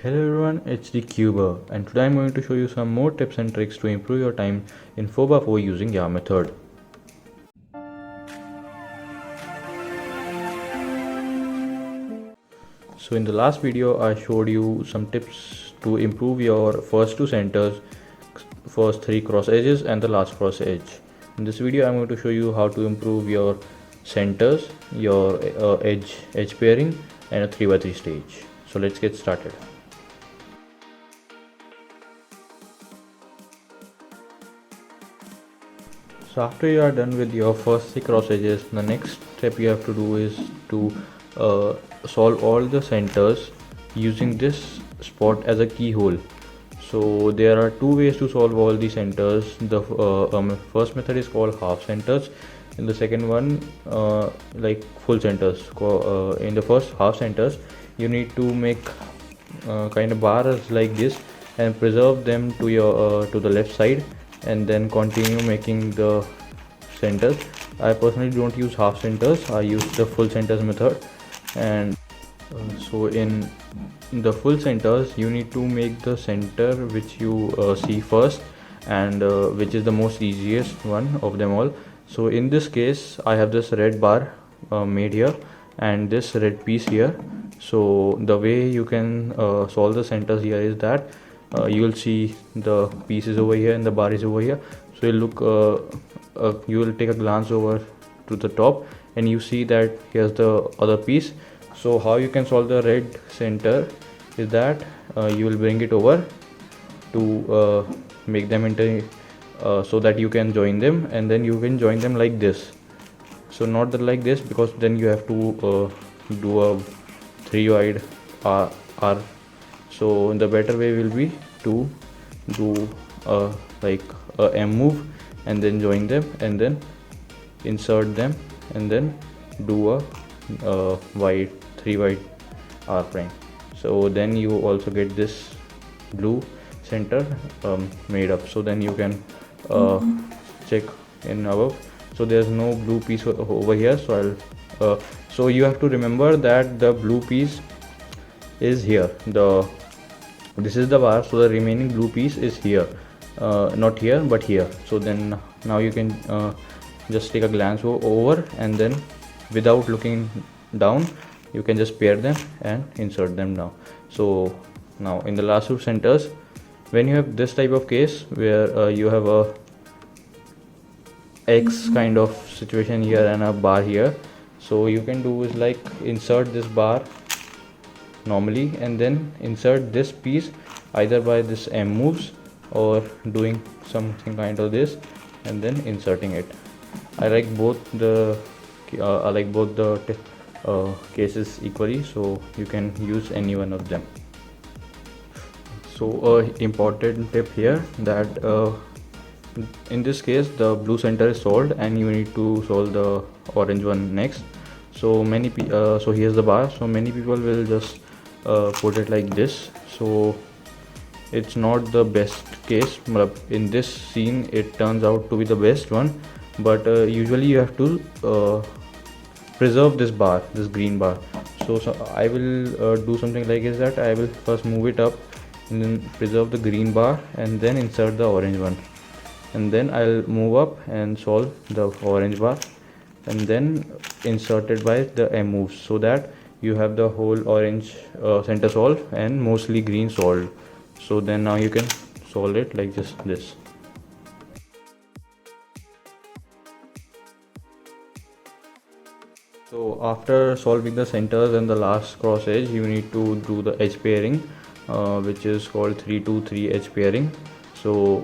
Hello everyone, it's the Cuber, and today I'm going to show you some more tips and tricks to improve your time in 4x4 using YAR method. So in the last video I showed you some tips to improve your first two centers, first three cross edges and the last cross edge. In this video I'm going to show you how to improve your centers, your edge pairing and a 3x3 stage. So let's get started. So after you are done with your first three cross edges, the next step you have to do is to solve all the centers using this spot as a keyhole. So there are two ways to solve all the centers. The first method is called half centers, and the second one like full centers. In the first half centers, you need to make kind of bars like this and preserve them to your to the left side, and then continue making the centers. I personally don't use half centers, I use the full centers method. And so in the full centers you need to make the center which you see first, and which is the most easiest one of them all. So in this case I have this red bar made here and this red piece here. So the way you can solve the centers here is that you will see the piece is over here and the bar is over here. So you will take a glance over to the top and you see that here's the other piece. So how you can solve the red center is that you will bring it over to make them into so that you can join them, and then you can join them like this. So not like this, because then you have to do a 3 wide R. So the better way will be to do like a M move and then join them and then insert them and then do a wide 3 wide R prime. So then you also get this blue center made up. So then you can check in above. So there's no blue piece over here, so so you have to remember that the blue piece is here. This is the bar, so the remaining blue piece is here, not here but here. So then now you can just take a glance over, and then without looking down you can just pair them and insert them now. So now in the last two centers, when you have this type of case where you have a X kind of situation here and a bar here, so you can do is like insert this bar normally and then insert this piece either by this M moves or doing something kind of this and then inserting it. I like both the cases equally, so you can use any one of them. So important tip here that in this case the blue center is solved and you need to solve the orange one next. So so here's the bar. So many people will just put it like this. So it's not the best case. In this scene it turns out to be the best one, but usually you have to preserve this bar, this green bar. So I will do something like is that I will first move it up and then preserve the green bar and then insert the orange one, and then I'll move up and solve the orange bar and then insert it by the M moves, so that you have the whole orange center solved and mostly green solved. So then now you can solve it like just this. So after solving the centers and the last cross edge, you need to do the edge pairing, which is called 3-2-3 edge pairing. So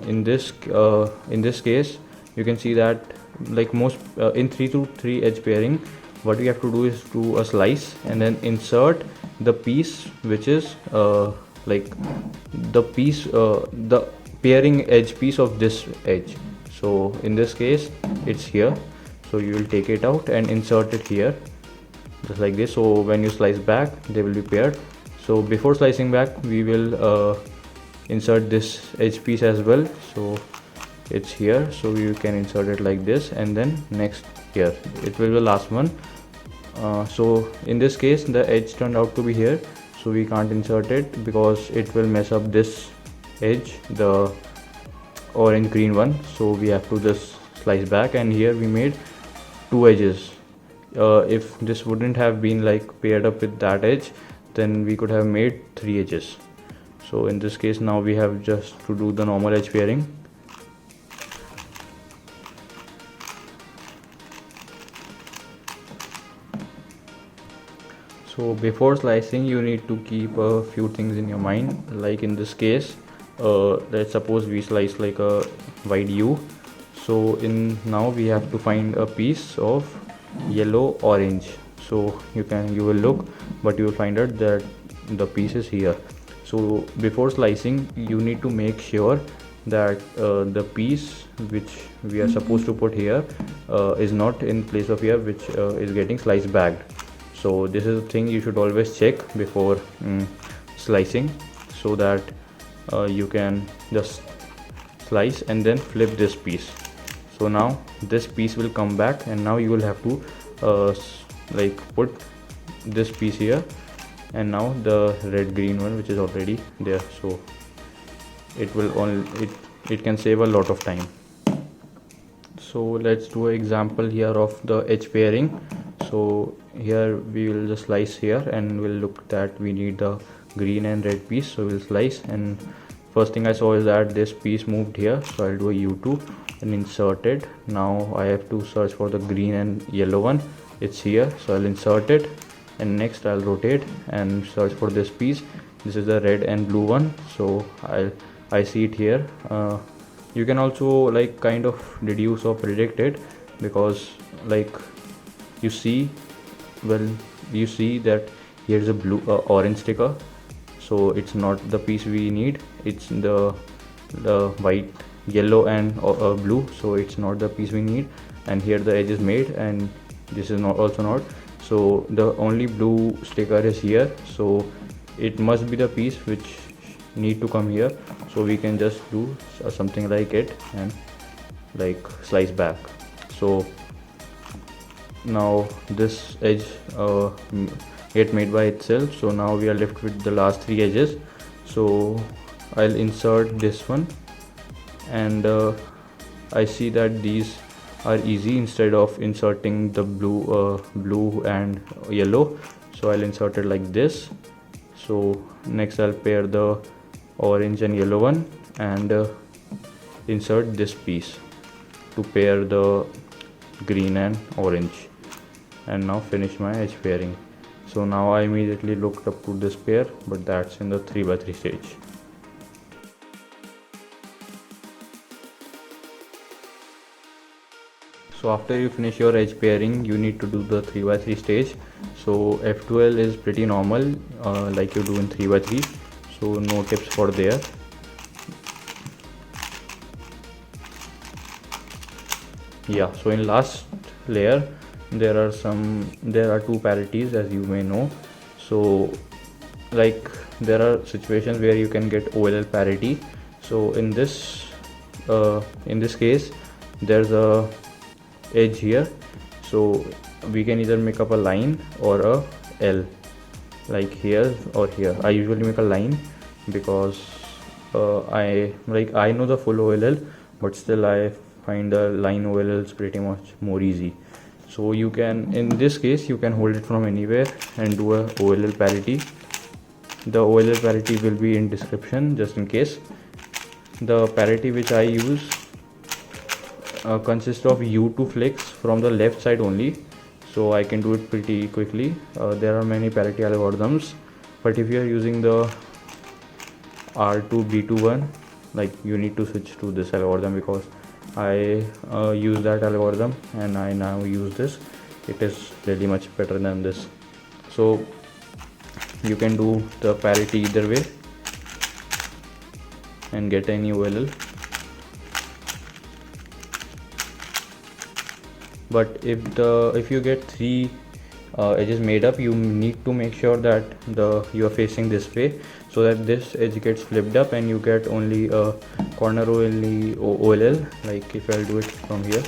in this case you can see that like most in 3-2-3 edge pairing, what we have to do is do a slice and then insert the piece which is like the pairing edge piece of this edge. So in this case it's here, so you will take it out and insert it here just like this. So when you slice back they will be paired. So before slicing back we will insert this edge piece as well. So it's here, so you can insert it like this, and then next here it will be the last one. So in this case the edge turned out to be here, so we can't insert it because it will mess up this edge, the orange green one. So we have to just slice back, and here we made two edges. If this wouldn't have been like paired up with that edge, then we could have made three edges. So in this case, now we have just to do the normal edge pairing. So before slicing, you need to keep a few things in your mind. Like in this case, let's suppose we slice like a wide U. So now we have to find a piece of yellow orange. So you will look, but you will find out that the piece is here. So before slicing, you need to make sure that the piece which we are supposed to put here is not in place of here, which is getting slice bagged. So this is the thing you should always check before slicing, so that you can just slice and then flip this piece. So now this piece will come back, and now you will have to like put this piece here, and now the red green one which is already there. So it can save a lot of time. So let's do an example here of the edge pairing. So here we will just slice here, and we'll look that we need the green and red piece. So we'll slice, and first thing I saw is that this piece moved here, so I'll do a U2 and insert it. Now I have to search for the green and yellow one. It's here, so I'll insert it, and next I'll rotate and search for this piece. This is the red and blue one, so I see it here. You can also like kind of deduce or predict it, because like you see that here's a blue orange sticker, so it's not the piece we need. It's the white, yellow and blue, so it's not the piece we need. And here the edge is made, and this is also not. So the only blue sticker is here, so it must be the piece which need to come here. So we can just do something like it and like slice back. So now this edge get made by itself. So now we are left with the last three edges. So I'll insert this one, and I see that these are easy instead of inserting the blue and yellow. So I'll insert it like this. So next I'll pair the orange and yellow one, and insert this piece to pair the green and orange, and now finish my edge pairing. So now I immediately looked up to this pair, but that's in the 3x3 stage. So after you finish your edge pairing, you need to do the 3x3 stage. So F12 is pretty normal, like you do in 3x3. So no tips for there. Yeah, so in last layer there are two parities, as you may know. So like there are situations where you can get OLL parity. So in this case there's a edge here, so we can either make up a line or a L, like here or here. I usually make a line because I know the full OLL, but still I find the line OLL is pretty much more easy. So you can, in this case, you can hold it from anywhere and do a OLL parity. The OLL parity will be in description just in case. The parity which I use consists of U2 flicks from the left side only, so I can do it pretty quickly. There are many parity algorithms, but if you are using the R2B2 one, like you need to switch to this algorithm, because I use that algorithm and I now use this. It is really much better than this. So you can do the parity either way and get any OLL. But if you get three edges made up, you need to make sure that you are facing this way, so that this edge gets flipped up and you get only a corner only OLL. Like if I'll do it from here,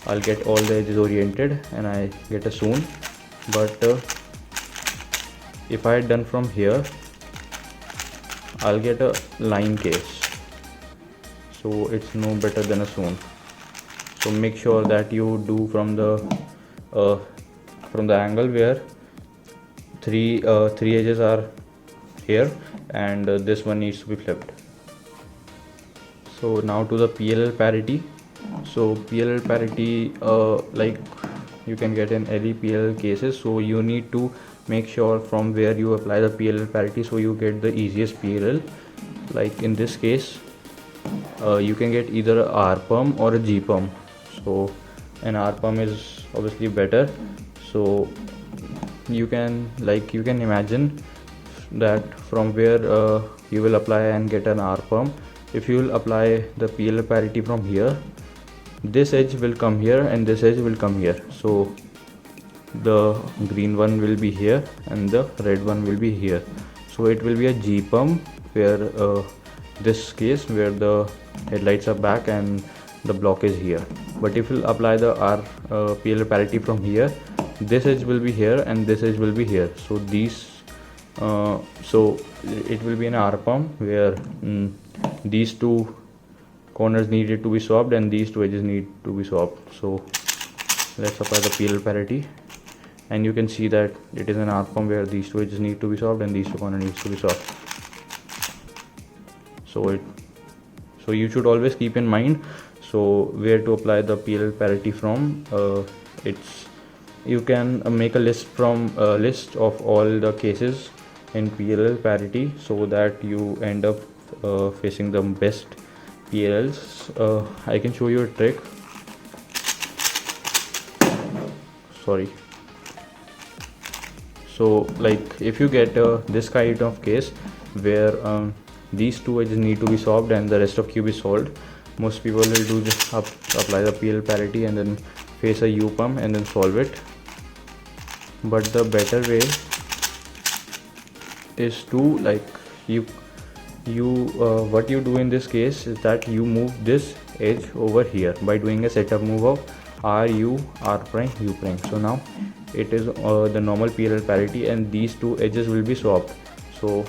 I'll get all the edges oriented and I get a soon. But if I had done from here, I'll get a line case, so it's no better than a Soon. So make sure that you do from the angle where three edges are here, and this one needs to be flipped. So now to the PLL parity. So PLL parity, like you can get in any PLL cases, so you need to make sure from where you apply the PLL parity so you get the easiest PLL. Like in this case, you can get either a R pump or a G pump. So an R pump is obviously better. So you can imagine that from where you will apply and get an R pump. If you will apply the PLL parity from here, this edge will come here and this edge will come here. So the green one will be here and the red one will be here. So it will be a G pump, where this case where the headlights are back and the block is here. But if you apply the PLL parity from here, this edge will be here and this edge will be here. So these so it will be an R pump where these two corners needed to be swapped and these two edges need to be swapped. So let's apply the PLL parity, and you can see that it is an R pump where these two edges need to be swapped and these two corners needs to be swapped. So you should always keep in mind so where to apply the PLL parity from. You can make a list of all the cases in PLL parity so that you end up facing the best PLLs. I can show you a trick. Sorry. So like if you get this kind of case where these two edges need to be solved and the rest of cube is solved, most people will do just apply the PLL parity and then face a U pump and then solve it. But the better way is to what you do in this case is that you move this edge over here by doing a setup move of R, U, R prime, U prime. So now it is the normal PLL parity and these two edges will be swapped. So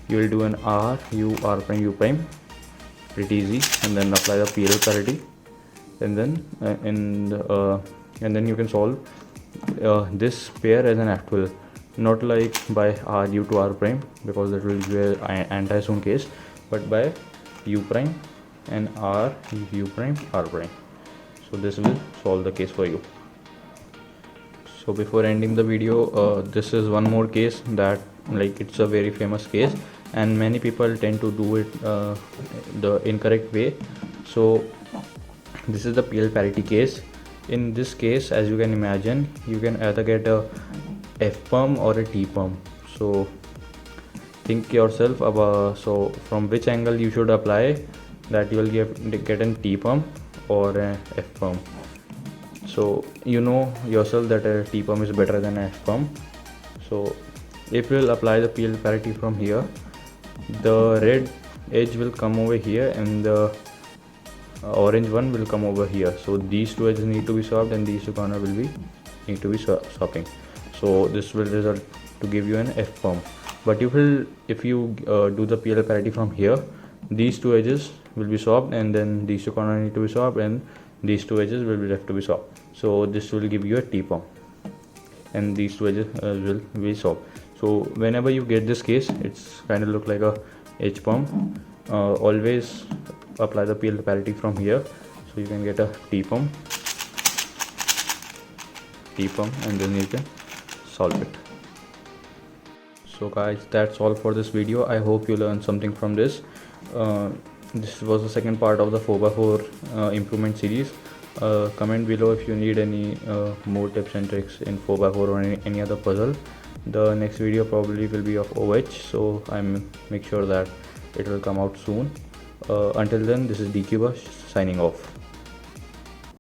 you will do an R, U, R prime, U prime, pretty easy, and then apply the PLL parity, and then you can solve this pair as an actual, not like by R, U to R prime, because that will be an anti-Soon case, but by U prime and R, U prime, R prime. So this will solve the case for you. So before ending the video, this is one more case that it's a very famous case and many people tend to do it the incorrect way. So this is the PLL parity case. In this case, as you can imagine, you can either get a F pump or a T pump. So think yourself about so from which angle you should apply that you will get a T pump or a F pump. So you know yourself that a T pump is better than a F pump. So if you will apply the PLL parity from here, the red edge will come over here and the orange one will come over here. So these two edges need to be swapped and these two corners will need to be swapping. So this will result to give you an F pump. But if you do the PLL parity from here, these two edges will be swapped and then these two corners need to be swapped and these two edges will be left to be swapped. So this will give you a T pump and these two edges will be swapped. So whenever you get this case, it's kind of look like a H pump. Always apply the PLL parity from here so you can get a T pump, and then you can solve it. So guys, that's all for this video. I hope you learned something from this. This was the second part of the 4x4 improvement series. Comment below if you need any more tips and tricks in 4x4 or any other puzzle. The next video probably will be of OH, so I'm make sure that it will come out soon. Until then, this is DQ Bush signing off.